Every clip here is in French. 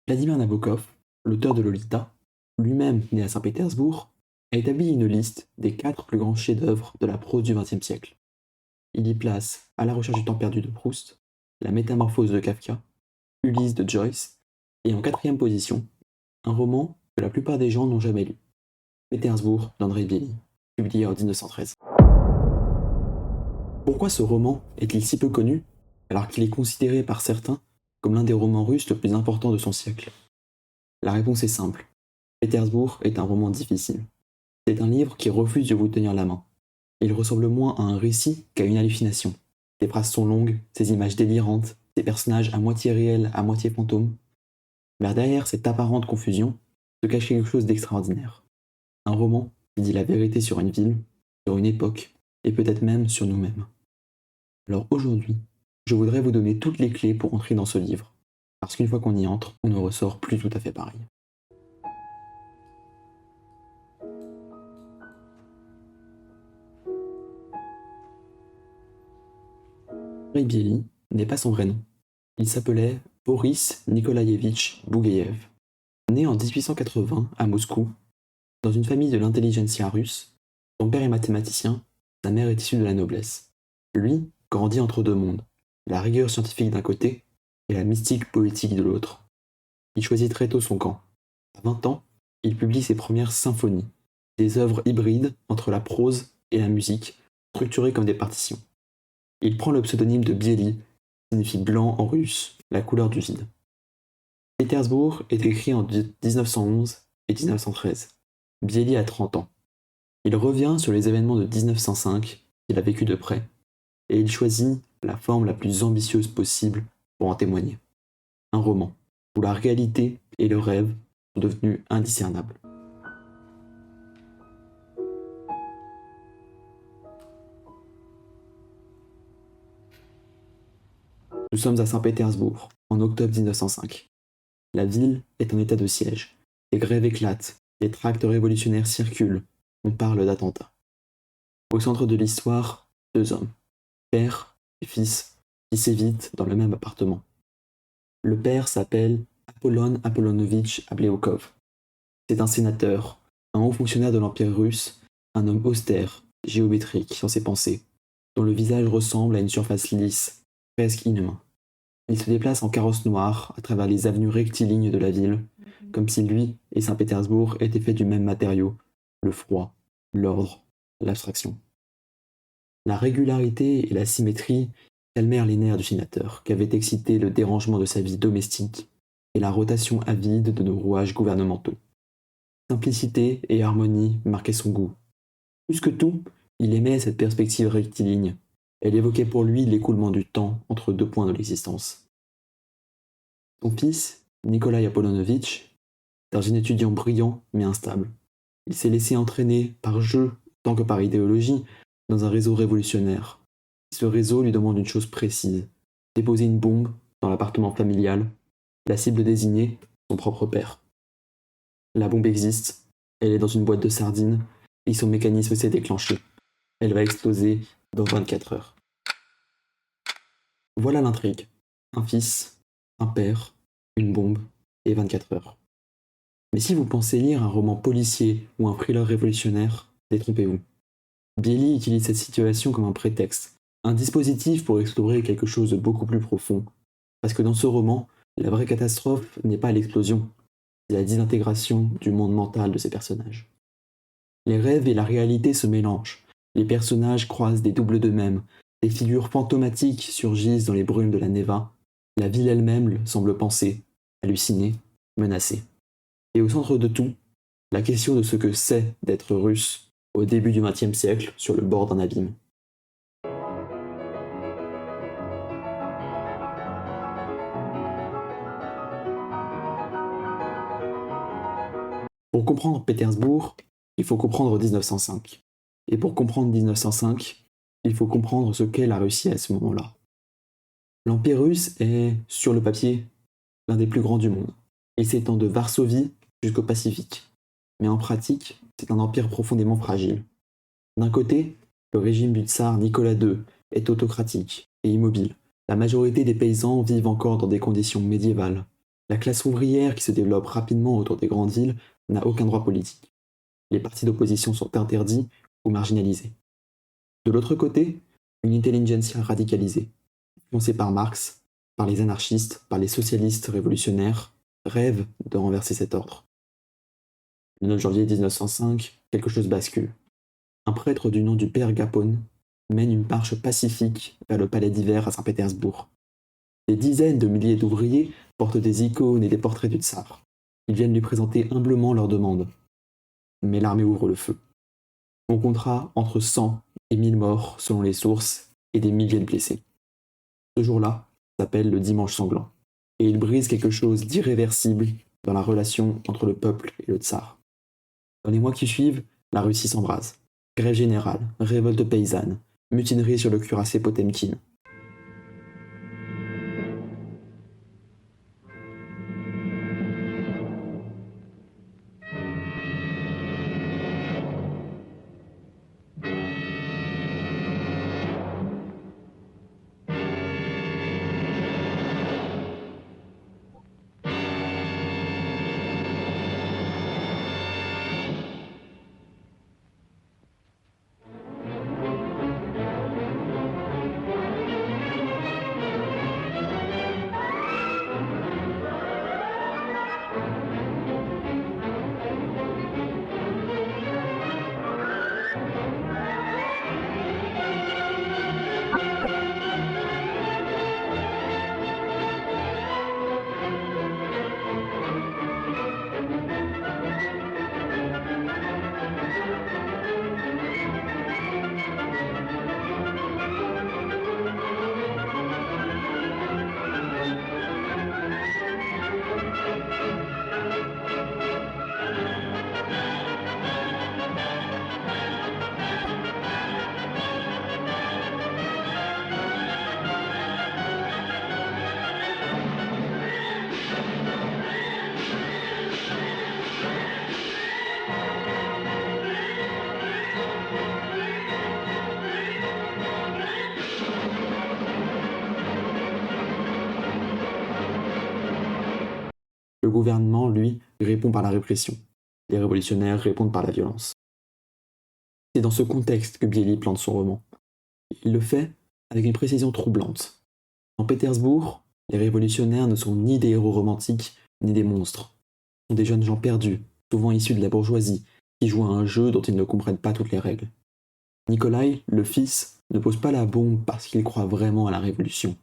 Vladimir Nabokov, l'auteur de Lolita, lui-même né à Saint-Pétersbourg, a établi une liste des 4 plus grands chefs-d'œuvre de la prose du XXe siècle. Il y place À la recherche du temps perdu de Proust, La métamorphose de Kafka, Ulysse de Joyce, et en quatrième position, un roman que la plupart des gens n'ont jamais lu, Pétersbourg d'André Bielik, publié en 1913. Pourquoi ce roman est-il si peu connu, alors qu'il est considéré par certains comme l'un des romans russes le plus important de son siècle? La réponse est simple. Pétersbourg est un roman difficile. C'est un livre qui refuse de vous tenir la main. Il ressemble moins à un récit qu'à une hallucination. Ses phrases sont longues, ses images délirantes, ses personnages à moitié réels, à moitié fantômes. Mais derrière cette apparente confusion se cache quelque chose d'extraordinaire. Un roman qui dit la vérité sur une ville, sur une époque, et peut-être même sur nous-mêmes. Alors aujourd'hui, je voudrais vous donner toutes les clés pour entrer dans ce livre, parce qu'une fois qu'on y entre, on ne ressort plus tout à fait pareil. Andrei Bielik n'est pas son vrai nom. Il s'appelait Boris Nikolaïevitch Bougueïev. Né en 1880 à Moscou, dans une famille de l'intelligentsia russe, son père est mathématicien, sa mère est issue de la noblesse. Lui grandit entre deux mondes, la rigueur scientifique d'un côté et la mystique poétique de l'autre. Il choisit très tôt son camp. À 20 ans, il publie ses premières symphonies, des œuvres hybrides entre la prose et la musique, structurées comme des partitions. Il prend le pseudonyme de Bieli, qui signifie blanc en russe, la couleur du vide. Pétersbourg est écrit en 1911 et 1913. Bieli a 30 ans. Il revient sur les événements de 1905 qu'il a vécu de près, et il choisit la forme la plus ambitieuse possible pour en témoigner. Un roman, où la réalité et le rêve sont devenus indiscernables. Nous sommes à Saint-Pétersbourg, en octobre 1905. La ville est en état de siège. Les grèves éclatent, les tracts révolutionnaires circulent, on parle d'attentats. Au centre de l'histoire, deux hommes, père et fils, qui s'évitent dans le même appartement. Le père s'appelle Apollon Apollonovitch Ableokov. C'est un sénateur, un haut fonctionnaire de l'Empire russe, un homme austère, géométrique dans ses pensées, dont le visage ressemble à une surface lisse, presque inhumain. Il se déplace en carrosse noire à travers les avenues rectilignes de la ville, comme si lui et Saint-Pétersbourg étaient faits du même matériau, le froid, l'ordre, l'abstraction. La régularité et la symétrie calmèrent les nerfs du sénateur, qu'avait excité le dérangement de sa vie domestique et la rotation avide de nos rouages gouvernementaux. Simplicité et harmonie marquaient son goût. Plus que tout, il aimait cette perspective rectiligne. Elle évoquait pour lui l'écoulement du temps entre deux points de l'existence. Son fils, Nikolai Apollonovitch, est un étudiant brillant mais instable. Il s'est laissé entraîner par jeu tant que par idéologie dans un réseau révolutionnaire. Ce réseau lui demande une chose précise, déposer une bombe dans l'appartement familial, la cible désignée, son propre père. La bombe existe, elle est dans une boîte de sardines, et son mécanisme s'est déclenché. Elle va exploser dans 24 heures. Voilà l'intrigue. Un fils, un père, une bombe et 24 heures. Mais si vous pensez lire un roman policier ou un thriller révolutionnaire, détrompez-vous. Bielik utilise cette situation comme un prétexte, un dispositif pour explorer quelque chose de beaucoup plus profond. Parce que dans ce roman, la vraie catastrophe n'est pas l'explosion, c'est la désintégration du monde mental de ces personnages. Les rêves et la réalité se mélangent, les personnages croisent des doubles d'eux-mêmes, des figures fantomatiques surgissent dans les brumes de la Neva, la ville elle-même semble penser, halluciner, menacer. Et au centre de tout, la question de ce que c'est d'être russe au début du XXe siècle sur le bord d'un abîme. Pour comprendre Pétersbourg, il faut comprendre 1905. Et pour comprendre 1905, il faut comprendre ce qu'est la Russie à ce moment-là. L'Empire russe est, sur le papier, l'un des plus grands du monde. Il s'étend de Varsovie jusqu'au Pacifique. Mais en pratique, c'est un empire profondément fragile. D'un côté, le régime du tsar Nicolas II est autocratique et immobile. La majorité des paysans vivent encore dans des conditions médiévales. La classe ouvrière qui se développe rapidement autour des grandes villes n'a aucun droit politique. Les partis d'opposition sont interdits ou marginalisés. De l'autre côté, une intelligentsia radicalisée, influencée par Marx, par les anarchistes, par les socialistes révolutionnaires, rêve de renverser cet ordre. Le 9 janvier 1905, quelque chose bascule. Un prêtre du nom du père Gapone mène une marche pacifique vers le palais d'hiver à Saint-Pétersbourg. Des dizaines de milliers d'ouvriers portent des icônes et des portraits du tsar. Ils viennent lui présenter humblement leurs demandes. Mais l'armée ouvre le feu. On comptera entre 100 et 1000 morts selon les sources et des milliers de blessés. Ce jour-là s'appelle le dimanche sanglant. Et il brise quelque chose d'irréversible dans la relation entre le peuple et le tsar. Dans les mois qui suivent, la Russie s'embrase. Grève générale, révolte paysanne, mutinerie sur le cuirassé Potemkin. Le gouvernement, lui, répond par la répression. Les révolutionnaires répondent par la violence. C'est dans ce contexte que Bieli plante son roman. Il le fait avec une précision troublante. En Pétersbourg, les révolutionnaires ne sont ni des héros romantiques, ni des monstres. Ce sont des jeunes gens perdus, souvent issus de la bourgeoisie, qui jouent à un jeu dont ils ne comprennent pas toutes les règles. Nikolai, le fils, ne pose pas la bombe parce qu'il croit vraiment à la révolution.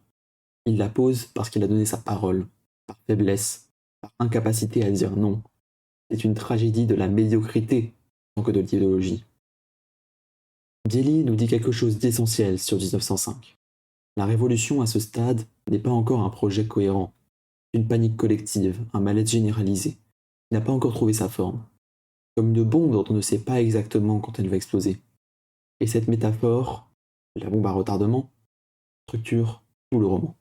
Il la pose parce qu'il a donné sa parole, par faiblesse, par incapacité à dire non. C'est une tragédie de la médiocrité, tant que de l'idéologie. Bieli nous dit quelque chose d'essentiel sur 1905. La révolution à ce stade n'est pas encore un projet cohérent, une panique collective, un malaise généralisé, qui n'a pas encore trouvé sa forme, comme une bombe dont on ne sait pas exactement quand elle va exploser. Et cette métaphore, la bombe à retardement, structure tout le roman.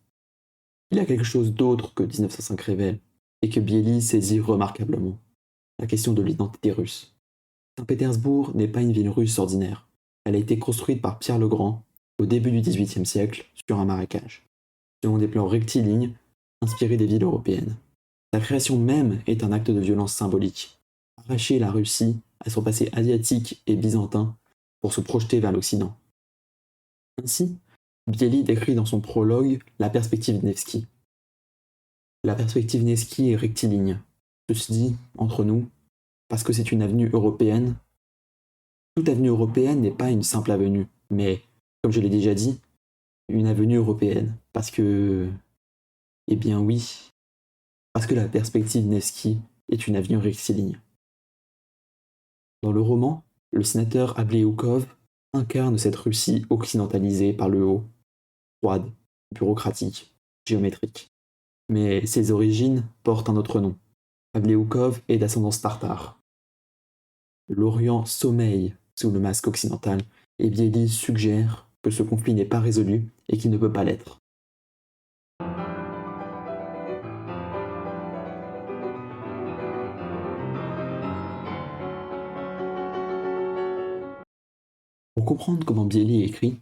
Il y a quelque chose d'autre que 1905 révèle, et que Bieli saisit remarquablement, la question de l'identité russe. Saint-Pétersbourg n'est pas une ville russe ordinaire. Elle a été construite par Pierre le Grand au début du XVIIIe siècle sur un marécage, selon des plans rectilignes inspirés des villes européennes. Sa création même est un acte de violence symbolique. Arracher la Russie à son passé asiatique et byzantin pour se projeter vers l'Occident. Ainsi, Bieli décrit dans son prologue la perspective Nevsky. La perspective Nevsky est rectiligne. Ceci dit, entre nous, parce que c'est une avenue européenne. Toute avenue européenne n'est pas une simple avenue, mais, comme je l'ai déjà dit, une avenue européenne. Parce que... Eh bien oui, parce que la perspective Nevsky est une avenue rectiligne. Dans le roman, le sénateur Ableoukov incarne cette Russie occidentalisée par le haut, froide, bureaucratique, géométrique. Mais ses origines portent un autre nom. Ableoukov est d'ascendance tartare. L'Orient sommeille sous le masque occidental, et Bieli suggère que ce conflit n'est pas résolu et qu'il ne peut pas l'être. Pour comprendre comment Bieli écrit,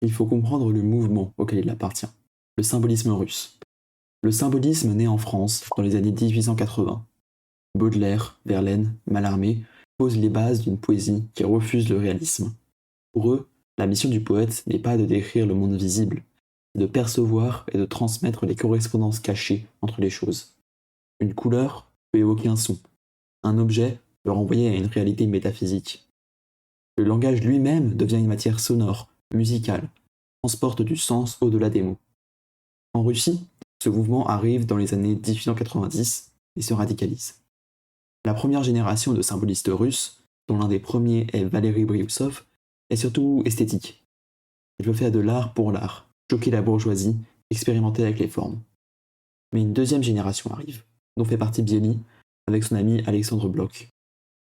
il faut comprendre le mouvement auquel il appartient, le symbolisme russe. Le symbolisme naît en France dans les années 1880. Baudelaire, Verlaine, Mallarmé posent les bases d'une poésie qui refuse le réalisme. Pour eux, la mission du poète n'est pas de décrire le monde visible, c'est de percevoir et de transmettre les correspondances cachées entre les choses. Une couleur peut évoquer un son, un objet peut renvoyer à une réalité métaphysique. Le langage lui-même devient une matière sonore, musicale, transporte du sens au-delà des mots. En Russie, ce mouvement arrive dans les années 1890 et se radicalise. La première génération de symbolistes russes, dont l'un des premiers est Valéry Briousov, est surtout esthétique. Il veut faire de l'art pour l'art, choquer la bourgeoisie, expérimenter avec les formes. Mais une deuxième génération arrive, dont fait partie Biely, avec son ami Alexandre Blok.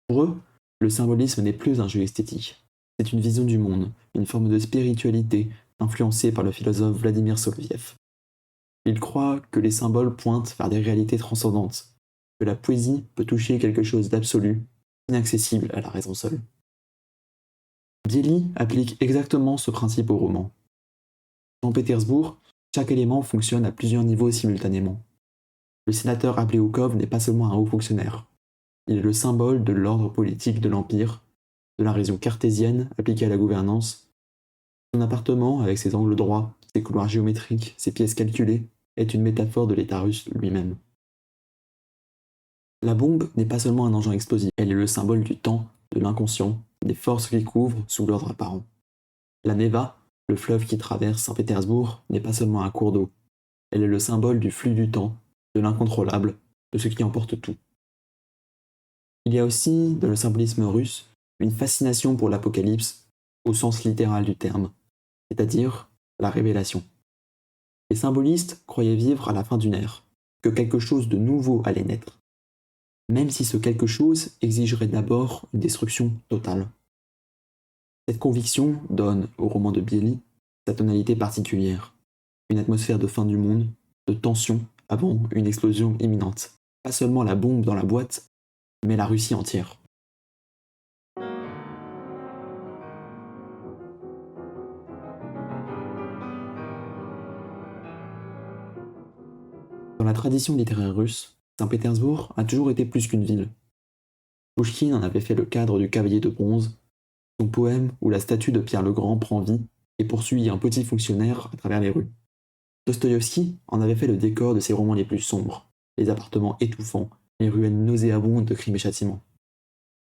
Pour eux, le symbolisme n'est plus un jeu esthétique. C'est une vision du monde, une forme de spiritualité influencée par le philosophe Vladimir Soloviev. Ils croient que les symboles pointent vers des réalités transcendantes, que la poésie peut toucher quelque chose d'absolu, inaccessible à la raison seule. Biely applique exactement ce principe au roman. Dans Pétersbourg, chaque élément fonctionne à plusieurs niveaux simultanément. Le sénateur Ableoukov n'est pas seulement un haut fonctionnaire. Il est le symbole de l'ordre politique de l'Empire, de la raison cartésienne appliquée à la gouvernance. Son appartement, avec ses angles droits, ses couloirs géométriques, ses pièces calculées, est une métaphore de l'État russe lui-même. La bombe n'est pas seulement un engin explosif, elle est le symbole du temps, de l'inconscient, des forces qui couvrent sous l'ordre apparent. La Neva, le fleuve qui traverse Saint-Pétersbourg, n'est pas seulement un cours d'eau. Elle est le symbole du flux du temps, de l'incontrôlable, de ce qui emporte tout. Il y a aussi, dans le symbolisme russe, une fascination pour l'apocalypse, au sens littéral du terme, c'est-à-dire la révélation. Les symbolistes croyaient vivre à la fin d'une ère, que quelque chose de nouveau allait naître, même si ce quelque chose exigerait d'abord une destruction totale. Cette conviction donne au roman de Biely sa tonalité particulière, une atmosphère de fin du monde, de tension avant une explosion imminente. Pas seulement la bombe dans la boîte, mais la Russie entière. Dans la tradition littéraire russe, Saint-Pétersbourg a toujours été plus qu'une ville. Pouchkine en avait fait le cadre du Cavalier de bronze, son poème où la statue de Pierre le Grand prend vie et poursuit un petit fonctionnaire à travers les rues. Dostoïevski en avait fait le décor de ses romans les plus sombres, les appartements étouffants, les ruelles nauséabondes de Crimes et Châtiments.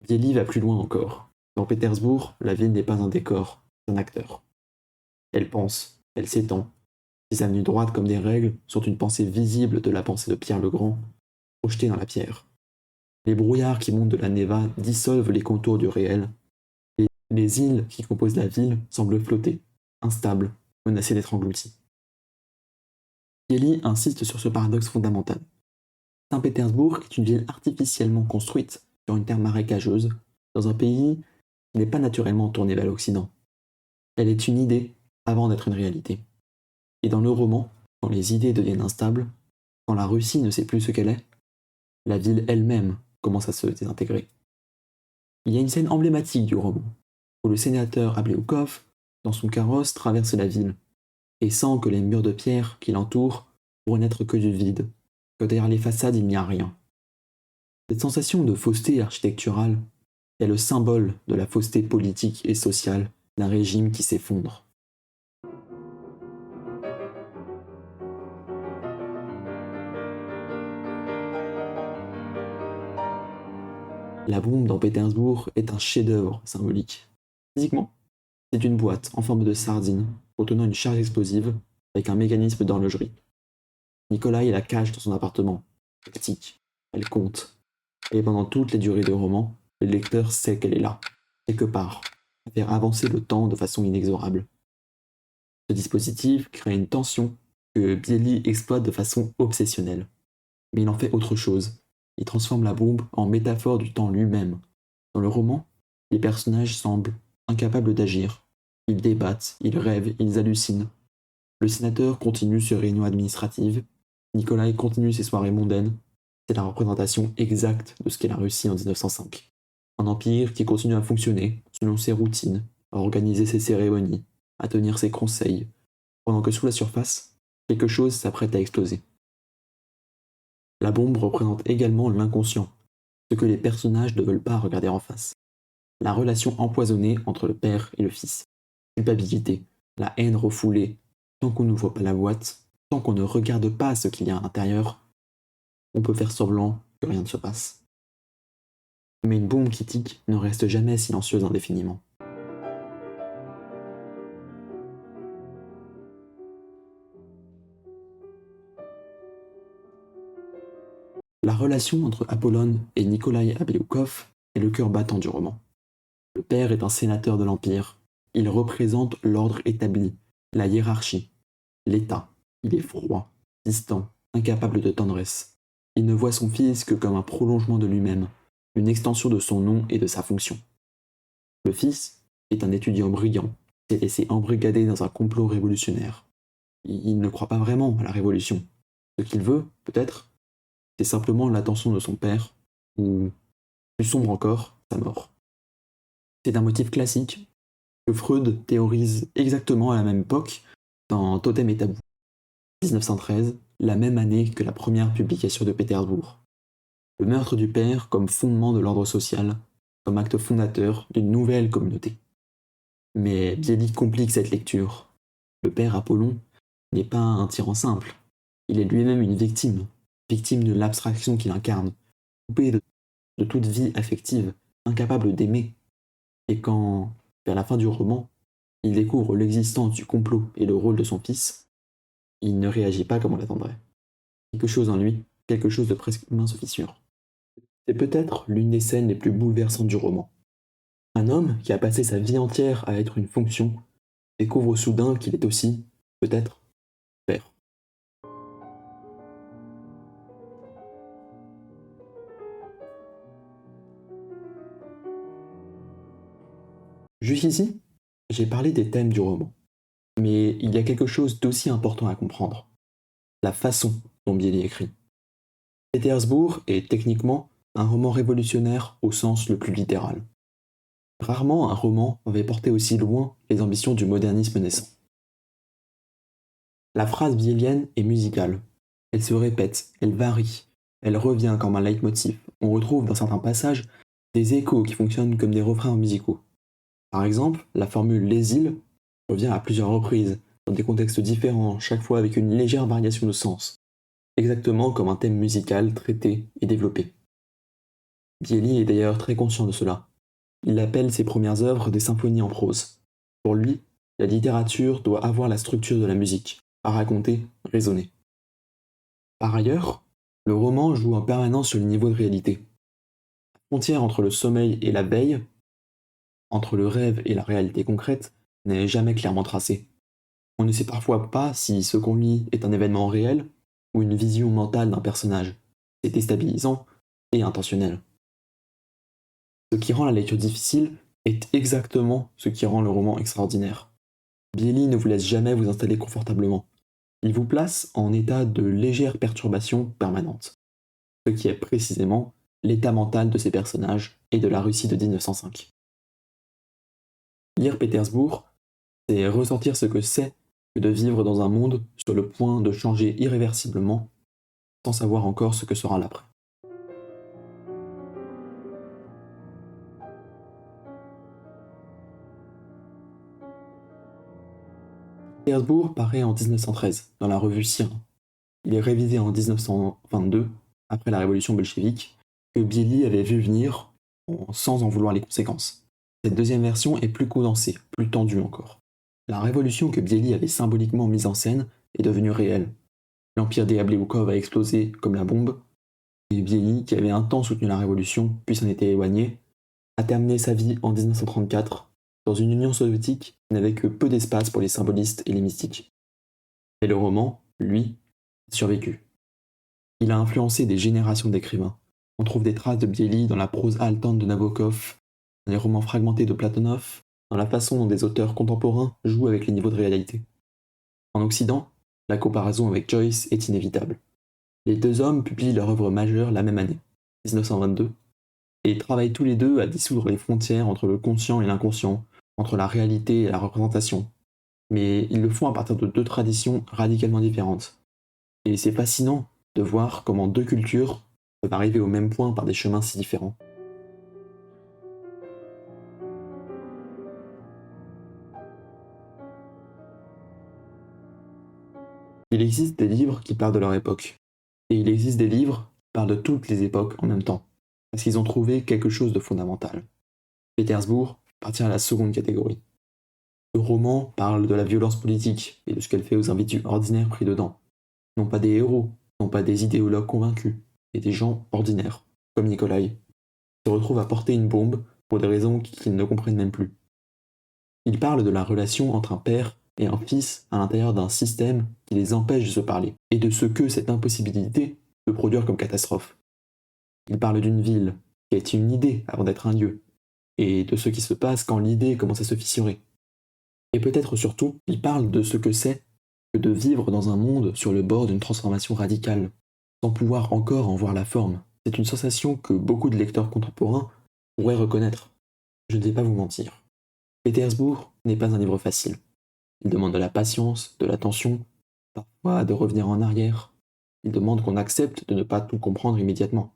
Biely va plus loin encore. Dans Pétersbourg, la ville n'est pas un décor, c'est un acteur. Elle pense, elle s'étend. Ses avenues droites comme des règles sont une pensée visible de la pensée de Pierre le Grand, projetée dans la pierre. Les brouillards qui montent de la Neva dissolvent les contours du réel, et les îles qui composent la ville semblent flotter, instables, menacées d'être englouties. Biely insiste sur ce paradoxe fondamental. Saint-Pétersbourg est une ville artificiellement construite sur une terre marécageuse, dans un pays qui n'est pas naturellement tourné vers l'Occident. Elle est une idée avant d'être une réalité. Et dans le roman, quand les idées deviennent instables, quand la Russie ne sait plus ce qu'elle est, la ville elle-même commence à se désintégrer. Il y a une scène emblématique du roman, où le sénateur Ableoukov, dans son carrosse, traverse la ville, et sent que les murs de pierre qui l'entourent pourraient n'être que du vide, que derrière les façades il n'y a rien. Cette sensation de fausseté architecturale est le symbole de la fausseté politique et sociale d'un régime qui s'effondre. La bombe dans Pétersbourg est un chef-d'œuvre symbolique. Physiquement, c'est une boîte en forme de sardine contenant une charge explosive avec un mécanisme d'horlogerie. Nikolai la cache dans son appartement. Elle tic, elle compte. Et pendant toutes les durées du roman, le lecteur sait qu'elle est là, quelque part, à faire avancer le temps de façon inexorable. Ce dispositif crée une tension que Biely exploite de façon obsessionnelle. Mais il en fait autre chose. Il transforme la bombe en métaphore du temps lui-même. Dans le roman, les personnages semblent incapables d'agir. Ils débattent, ils rêvent, ils hallucinent. Le sénateur continue ses réunions administratives. Nikolai continue ses soirées mondaines. C'est la représentation exacte de ce qu'est la Russie en 1905. Un empire qui continue à fonctionner selon ses routines, à organiser ses cérémonies, à tenir ses conseils, pendant que sous la surface, quelque chose s'apprête à exploser. La bombe représente également l'inconscient, ce que les personnages ne veulent pas regarder en face. La relation empoisonnée entre le père et le fils. Culpabilité, la haine refoulée. Tant qu'on n'ouvre pas la boîte, tant qu'on ne regarde pas ce qu'il y a à l'intérieur, on peut faire semblant que rien ne se passe. Mais une bombe qui tique ne reste jamais silencieuse indéfiniment. La relation entre Apollon et Nikolai Abeoukov est le cœur battant du roman. Le père est un sénateur de l'Empire. Il représente l'ordre établi, la hiérarchie, l'État. Il est froid, distant, incapable de tendresse. Il ne voit son fils que comme un prolongement de lui-même, une extension de son nom et de sa fonction. Le fils est un étudiant brillant, s'est laissé embrigader dans un complot révolutionnaire. Il ne croit pas vraiment à la révolution. Ce qu'il veut, peut-être, c'est simplement l'attention de son père, ou, plus sombre encore, sa mort. C'est un motif classique que Freud théorise exactement à la même époque dans Totem et Tabou, 1913, la même année que la première publication de Pétersbourg. Le meurtre du père comme fondement de l'ordre social, comme acte fondateur d'une nouvelle communauté. Mais Biéli complique cette lecture. Le père Apollon n'est pas un tyran simple, il est lui-même une victime, victime de l'abstraction qu'il incarne, coupé de toute vie affective, incapable d'aimer. Et quand, vers la fin du roman, il découvre l'existence du complot et le rôle de son fils, il ne réagit pas comme on l'attendrait. Quelque chose en lui, quelque chose de presque humain se fissure. C'est peut-être l'une des scènes les plus bouleversantes du roman. Un homme qui a passé sa vie entière à être une fonction découvre soudain qu'il est aussi, peut-être, père. Jusqu'ici, j'ai parlé des thèmes du roman. Mais il y a quelque chose d'aussi important à comprendre. La façon dont Biéli écrit. Pétersbourg est techniquement un roman révolutionnaire au sens le plus littéral. Rarement un roman avait porté aussi loin les ambitions du modernisme naissant. La phrase biélienne est musicale. Elle se répète, elle varie, elle revient comme un leitmotiv. On retrouve dans certains passages des échos qui fonctionnent comme des refrains musicaux. Par exemple, la formule les îles revient à plusieurs reprises, dans des contextes différents, chaque fois avec une légère variation de sens, exactement comme un thème musical traité et développé. Biéli est d'ailleurs très conscient de cela. Il appelle ses premières œuvres des symphonies en prose. Pour lui, la littérature doit avoir la structure de la musique, à raconter, raisonner. Par ailleurs, le roman joue en permanence sur le niveau de réalité. La frontière entre le sommeil et la veille, entre le rêve et la réalité concrète, n'est jamais clairement tracée. On ne sait parfois pas si ce qu'on lit est un événement réel ou une vision mentale d'un personnage. C'est déstabilisant et intentionnel. Ce qui rend la lecture difficile est exactement ce qui rend le roman extraordinaire. Biéli ne vous laisse jamais vous installer confortablement. Il vous place en état de légère perturbation permanente, ce qui est précisément l'état mental de ces personnages et de la Russie de 1905. Lire Pétersbourg, c'est ressentir ce que c'est que de vivre dans un monde sur le point de changer irréversiblement, sans savoir encore ce que sera l'après. Pétersbourg paraît en 1913 dans la revue Sire. Il est révisé en 1922, après la révolution bolchevique, que Biéli avait vu venir sans en vouloir les conséquences. Cette deuxième version est plus condensée, plus tendue encore. La révolution que Biéli avait symboliquement mise en scène est devenue réelle. L'empire des Abléoukov a explosé comme la bombe, et Biéli, qui avait un temps soutenu la révolution, puis s'en était éloigné, a terminé sa vie en 1934 dans une Union soviétique qui n'avait que peu d'espace pour les symbolistes et les mystiques. Et le roman, lui, a survécu. Il a influencé des générations d'écrivains. On trouve des traces de Biéli dans la prose haletante de Nabokov, dans les romans fragmentés de Platonov, dans la façon dont des auteurs contemporains jouent avec les niveaux de réalité. En Occident, la comparaison avec Joyce est inévitable. Les deux hommes publient leur œuvre majeure la même année, 1922, et travaillent tous les deux à dissoudre les frontières entre le conscient et l'inconscient, entre la réalité et la représentation. Mais ils le font à partir de deux traditions radicalement différentes. Et c'est fascinant de voir comment deux cultures peuvent arriver au même point par des chemins si différents. Il existe des livres qui parlent de leur époque, et il existe des livres qui parlent de toutes les époques en même temps, parce qu'ils ont trouvé quelque chose de fondamental. Petersbourg appartient à la seconde catégorie. Ce roman parle de la violence politique et de ce qu'elle fait aux individus ordinaires pris dedans. Non pas des héros, non pas des idéologues convaincus, et des gens ordinaires, comme Nikolai, qui se retrouvent à porter une bombe pour des raisons qu'ils ne comprennent même plus. Il parle de la relation entre un père et un fils à l'intérieur d'un système qui les empêche de se parler, et de ce que cette impossibilité peut produire comme catastrophe. Il parle d'une ville qui a été une idée avant d'être un lieu, et de ce qui se passe quand l'idée commence à se fissurer. Et peut-être surtout, il parle de ce que c'est que de vivre dans un monde sur le bord d'une transformation radicale, sans pouvoir encore en voir la forme. C'est une sensation que beaucoup de lecteurs contemporains pourraient reconnaître. Je ne vais pas vous mentir. Pétersbourg n'est pas un livre facile. Il demande de la patience, de l'attention, parfois de revenir en arrière. Il demande qu'on accepte de ne pas tout comprendre immédiatement.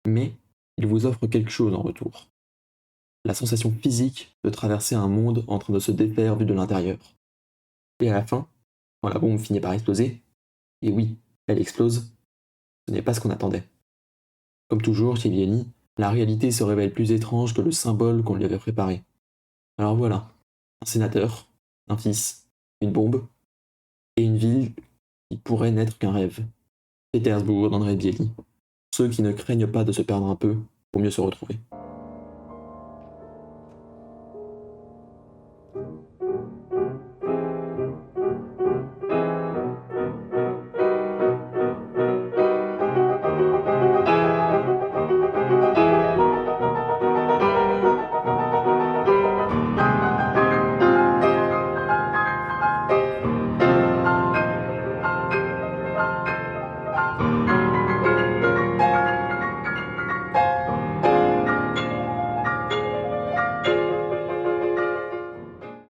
Mais il vous offre quelque chose en retour. La sensation physique de traverser un monde en train de se défaire vu de l'intérieur. Et à la fin, quand la bombe finit par exploser, et oui, elle explose, ce n'est pas ce qu'on attendait. Comme toujours chez Vianney, la réalité se révèle plus étrange que le symbole qu'on lui avait préparé. Alors voilà, un sénateur, un fils, une bombe, et une ville qui pourrait n'être qu'un rêve. Pétersbourg d'André Biely. Ceux qui ne craignent pas de se perdre un peu pour mieux se retrouver.